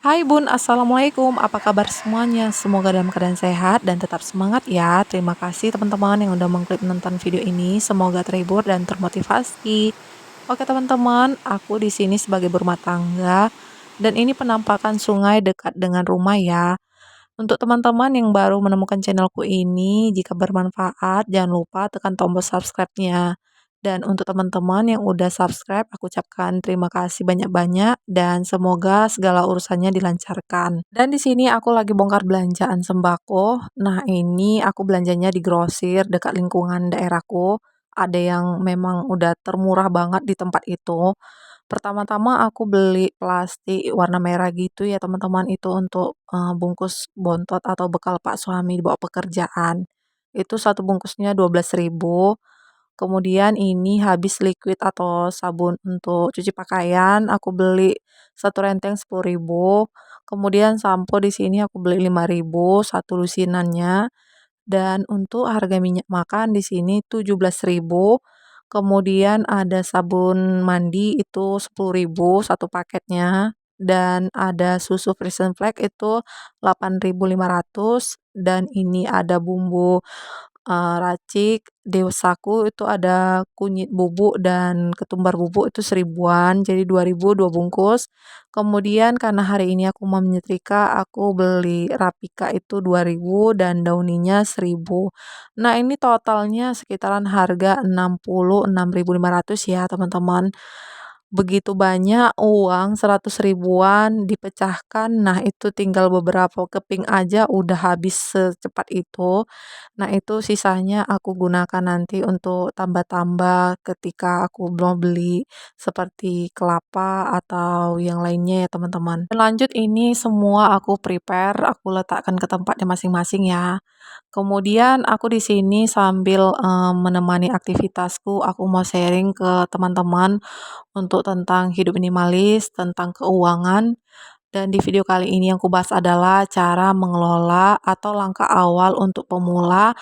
Hai Bun, Assalamualaikum. Apa kabar semuanya? Semoga dalam keadaan sehat dan tetap semangat ya. Terima kasih teman-teman yang udah mengklik nonton video ini. Semoga terhibur dan termotivasi. Oke teman-teman, aku di sini sebagai berumah tangga dan ini penampakan sungai dekat dengan rumah ya. Untuk teman-teman yang baru menemukan channelku ini, jika bermanfaat, jangan lupa tekan tombol subscribe-nya. Dan untuk teman-teman yang udah subscribe, aku ucapkan terima kasih banyak-banyak dan semoga segala urusannya dilancarkan. Dan di sini aku lagi bongkar belanjaan sembako. Nah, ini aku belanjanya di grosir dekat lingkungan daerahku. Ada yang memang udah termurah banget di tempat itu. Pertama-tama aku beli plastik warna merah gitu ya teman-teman, itu untuk, bungkus bontot atau bekal pak suami dibawa pekerjaan. Itu satu bungkusnya 12.000. Kemudian ini habis liquid atau sabun untuk cuci pakaian, aku beli satu renteng 10.000. Kemudian sampo di sini aku beli 5.000 satu lusinannya. Dan untuk harga minyak makan di sini 17.000. Kemudian ada sabun mandi itu 10.000 satu paketnya. Dan ada susu Frisian Flake itu 8.500. Dan ini ada bumbu racik Deosaku itu ada kunyit bubuk dan ketumbar bubuk itu 1.000-an, jadi 2.000 2 bungkus. Kemudian karena hari ini aku mau menyetrika, aku beli Rapika itu 2.000 dan dauninya 1.000. Nah, ini totalnya sekitaran harga 66.500 ya, teman-teman. Begitu banyak uang 100 ribuan dipecahkan, nah itu tinggal beberapa keping aja udah habis secepat itu. Nah, itu sisanya aku gunakan nanti untuk tambah-tambah ketika aku mau beli seperti kelapa atau yang lainnya ya, teman-teman. Dan lanjut ini semua aku prepare, aku letakkan ke tempatnya masing-masing ya. Kemudian aku di sini sambil menemani aktivitasku, aku mau sharing ke teman-teman untuk tentang hidup minimalis, tentang keuangan. Dan di video kali ini yang kubahas adalah cara mengelola atau langkah awal untuk pemula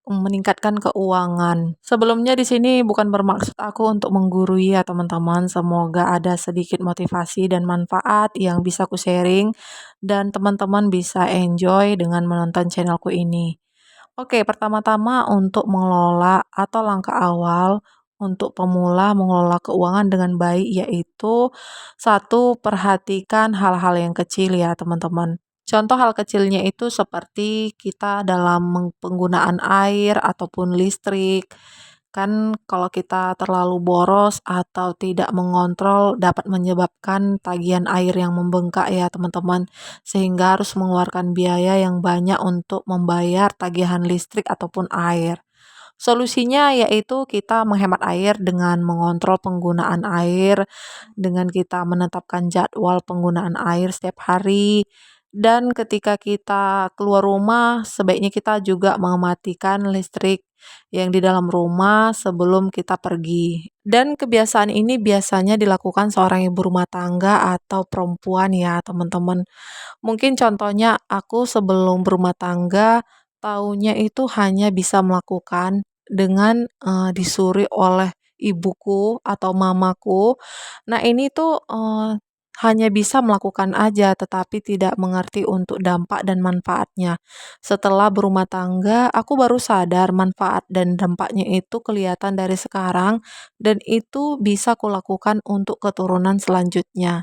meningkatkan keuangan. Sebelumnya di sini bukan bermaksud aku untuk menggurui ya teman-teman. Semoga ada sedikit motivasi dan manfaat yang bisa ku sharing dan teman-teman bisa enjoy dengan menonton channelku ini. Oke, pertama-tama untuk mengelola atau langkah awal untuk pemula mengelola keuangan dengan baik yaitu satu, perhatikan hal-hal yang kecil ya teman-teman. Contoh hal kecilnya itu seperti kita dalam penggunaan air ataupun listrik. Kan kalau kita terlalu boros atau tidak mengontrol dapat menyebabkan tagihan air yang membengkak ya teman-teman. Sehingga harus mengeluarkan biaya yang banyak untuk membayar tagihan listrik ataupun air. Solusinya yaitu kita menghemat air dengan mengontrol penggunaan air, dengan kita menetapkan jadwal penggunaan air setiap hari, dan ketika kita keluar rumah sebaiknya kita juga mematikan listrik yang di dalam rumah sebelum kita pergi. Dan kebiasaan ini biasanya dilakukan seorang ibu rumah tangga atau perempuan ya teman-teman. Mungkin contohnya aku sebelum berumah tangga taunya itu hanya bisa melakukan dengan disuri oleh ibuku atau mamaku. Nah, ini tuh hanya bisa melakukan aja tetapi tidak mengerti untuk dampak dan manfaatnya. Setelah berumah tangga, aku baru sadar manfaat dan dampaknya itu kelihatan dari sekarang dan itu bisa kulakukan untuk keturunan selanjutnya.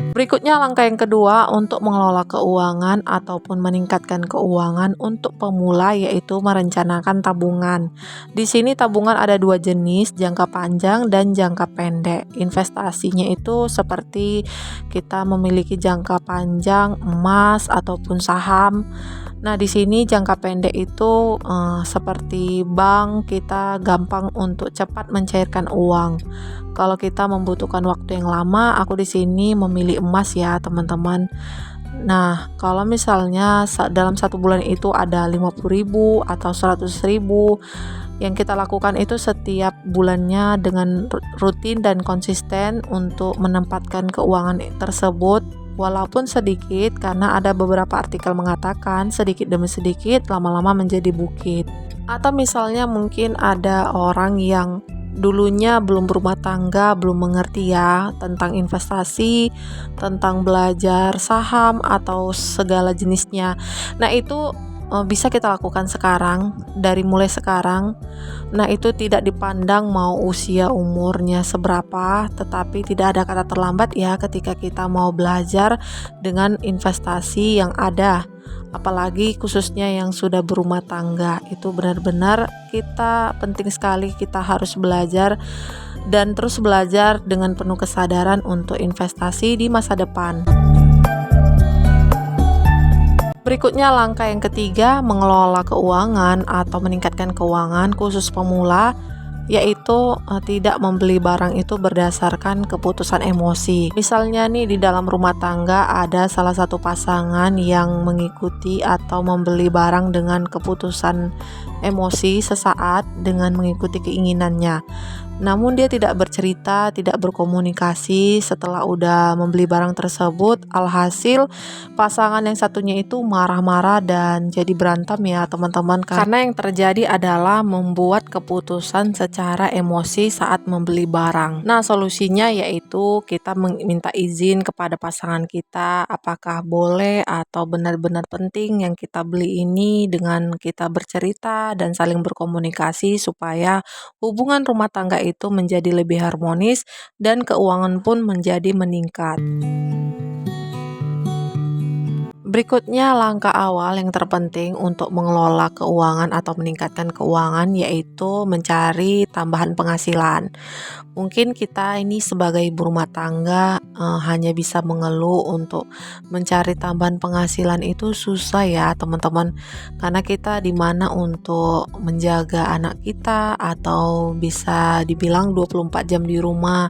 Berikutnya langkah yang kedua untuk mengelola keuangan ataupun meningkatkan keuangan untuk pemula yaitu merencanakan tabungan. Di sini tabungan ada dua jenis, jangka panjang dan jangka pendek. Investasinya itu seperti kita memiliki jangka panjang emas ataupun saham. Nah, di sini jangka pendek itu seperti bank, kita gampang untuk cepat mencairkan uang. Kalau kita membutuhkan waktu yang lama, aku di sini memilih emas ya, teman-teman. Nah, kalau misalnya dalam satu bulan itu ada 50.000 atau 100.000, yang kita lakukan itu setiap bulannya dengan rutin dan konsisten untuk menempatkan keuangan tersebut walaupun sedikit karena ada beberapa artikel mengatakan sedikit demi sedikit lama-lama menjadi bukit. Atau misalnya mungkin ada orang yang dulunya belum berumah tangga, belum mengerti ya tentang investasi, tentang belajar saham atau segala jenisnya. Nah, itu bisa kita lakukan sekarang, dari mulai sekarang. Nah, itu tidak dipandang mau usia umurnya seberapa, tetapi tidak ada kata terlambat ya ketika kita mau belajar dengan investasi yang ada. Apalagi khususnya yang sudah berumah tangga, itu benar-benar kita penting sekali, kita harus belajar dan terus belajar dengan penuh kesadaran untuk investasi di masa depan. Berikutnya langkah yang ketiga, mengelola keuangan atau meningkatkan keuangan khusus pemula, yaitu tidak membeli barang itu berdasarkan keputusan emosi. Misalnya nih, di dalam rumah tangga ada salah satu pasangan yang mengikuti atau membeli barang dengan keputusan emosi sesaat dengan mengikuti keinginannya. Namun dia tidak bercerita, tidak berkomunikasi setelah udah membeli barang tersebut. Alhasil pasangan yang satunya itu marah-marah dan jadi berantem ya teman-teman. Karena yang terjadi adalah membuat keputusan secara emosi saat membeli barang. Nah, solusinya yaitu kita meminta izin kepada pasangan kita apakah boleh atau benar-benar penting yang kita beli ini, dengan kita bercerita dan saling berkomunikasi supaya hubungan rumah tangga itu menjadi lebih harmonis dan keuangan pun menjadi meningkat. Berikutnya langkah awal yang terpenting untuk mengelola keuangan atau meningkatkan keuangan yaitu mencari tambahan penghasilan. Mungkin kita ini sebagai ibu rumah tangga hanya bisa mengeluh untuk mencari tambahan penghasilan itu susah ya teman-teman, karena kita dimana untuk menjaga anak kita atau bisa dibilang 24 jam di rumah.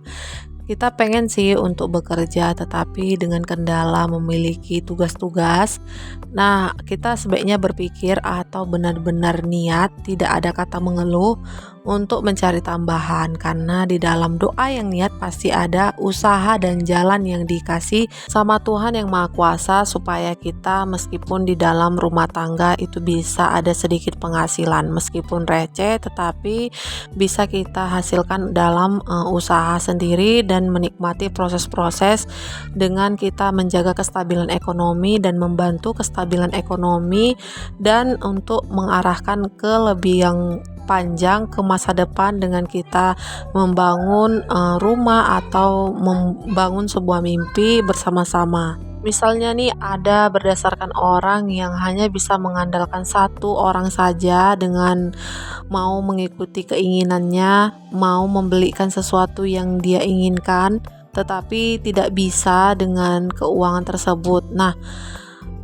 Kita pengen sih untuk bekerja, tetapi dengan kendala memiliki tugas-tugas. Nah, kita sebaiknya berpikir atau benar-benar niat, tidak ada kata mengeluh untuk mencari tambahan, karena di dalam doa yang niat pasti ada usaha dan jalan yang dikasih sama Tuhan yang Maha Kuasa supaya kita meskipun di dalam rumah tangga itu bisa ada sedikit penghasilan, meskipun receh tetapi bisa kita hasilkan dalam usaha sendiri dan menikmati proses-proses dengan kita menjaga kestabilan ekonomi dan membantu kestabilan ekonomi dan untuk mengarahkan ke lebih yang panjang ke masa depan dengan kita membangun rumah atau membangun sebuah mimpi bersama-sama. Misalnya nih, ada berdasarkan orang yang hanya bisa mengandalkan satu orang saja dengan mau mengikuti keinginannya, mau membelikan sesuatu yang dia inginkan, tetapi tidak bisa dengan keuangan tersebut. Nah,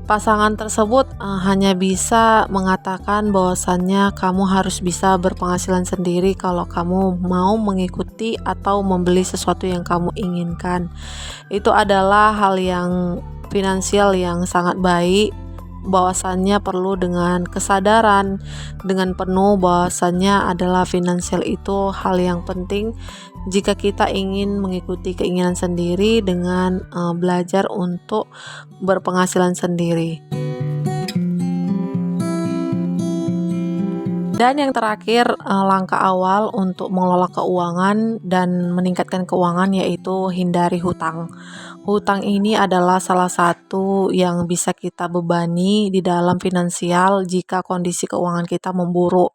pasangan tersebut hanya bisa mengatakan bahwasannya kamu harus bisa berpenghasilan sendiri kalau kamu mau mengikuti atau membeli sesuatu yang kamu inginkan. Itu adalah hal yang finansial yang sangat baik, bahwasannya perlu dengan kesadaran dengan penuh bahwasannya adalah finansial itu hal yang penting jika kita ingin mengikuti keinginan sendiri dengan belajar untuk berpenghasilan sendiri. Dan yang terakhir, langkah awal untuk mengelola keuangan dan meningkatkan keuangan yaitu hindari hutang. Hutang ini adalah salah satu yang bisa kita bebani di dalam finansial jika kondisi keuangan kita memburuk.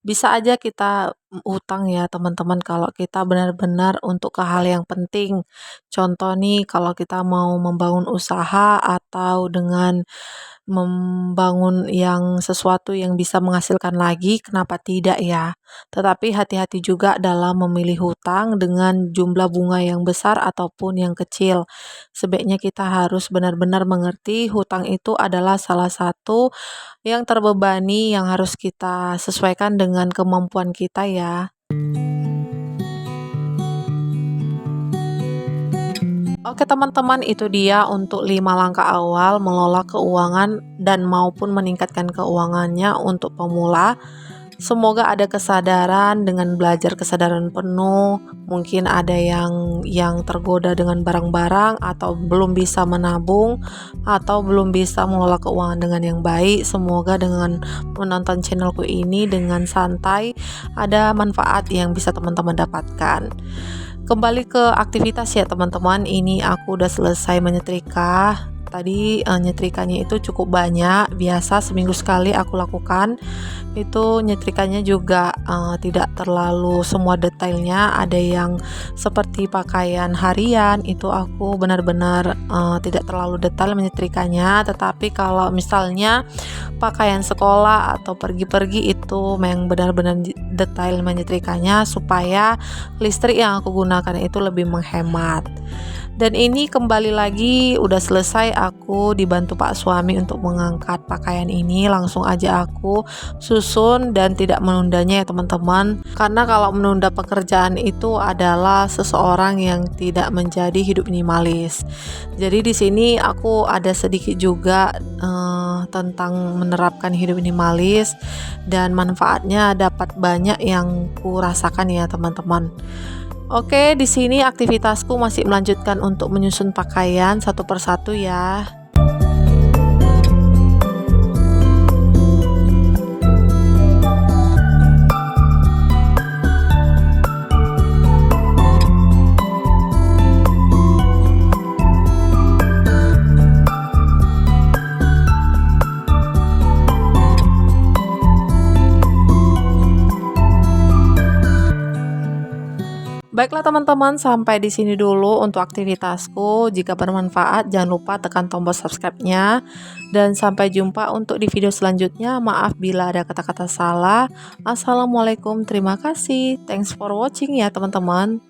Bisa aja kita hutang ya teman-teman kalau kita benar-benar untuk ke hal yang penting. Contoh nih, kalau kita mau membangun usaha atau dengan membangun yang sesuatu yang bisa menghasilkan lagi, kenapa tidak ya? Tetapi hati-hati juga dalam memilih hutang dengan jumlah bunga yang besar ataupun yang kecil. Sebaiknya kita harus benar-benar mengerti hutang itu adalah salah satu yang terbebani yang harus kita sesuaikan dengan kemampuan kita ya. Oke teman-teman, itu dia untuk 5 langkah awal mengelola keuangan dan maupun meningkatkan keuangannya untuk pemula. Semoga ada kesadaran dengan belajar kesadaran penuh. Mungkin ada yang tergoda dengan barang-barang atau belum bisa menabung atau belum bisa mengelola keuangan dengan yang baik. Semoga dengan menonton channelku ini dengan santai ada manfaat yang bisa teman-teman dapatkan. Kembali ke aktivitas ya teman-teman. Ini aku udah selesai menyetrika. Tadi nyetrikanya itu cukup banyak, biasa seminggu sekali aku lakukan. Itu nyetrikanya juga tidak terlalu semua detailnya, ada yang seperti pakaian harian itu aku benar-benar tidak terlalu detail menyetrikanya, tetapi kalau misalnya pakaian sekolah atau pergi-pergi itu memang benar-benar detail menyetrikanya supaya listrik yang aku gunakan itu lebih menghemat. Dan ini kembali lagi udah selesai, aku dibantu Pak suami untuk mengangkat pakaian ini. Langsung aja aku susun dan tidak menundanya ya teman-teman. Karena kalau menunda pekerjaan itu adalah seseorang yang tidak menjadi hidup minimalis. Jadi di sini aku ada sedikit juga tentang menerapkan hidup minimalis dan manfaatnya dapat banyak yang ku rasakan ya teman-teman. Oke, di sini aktivitasku masih melanjutkan untuk menyusun pakaian satu persatu ya. Baiklah teman-teman, sampai di sini dulu untuk aktivitasku. Jika bermanfaat, jangan lupa tekan tombol subscribe-nya. Dan sampai jumpa untuk di video selanjutnya. Maaf bila ada kata-kata salah. Assalamualaikum, terima kasih. Thanks for watching ya teman-teman.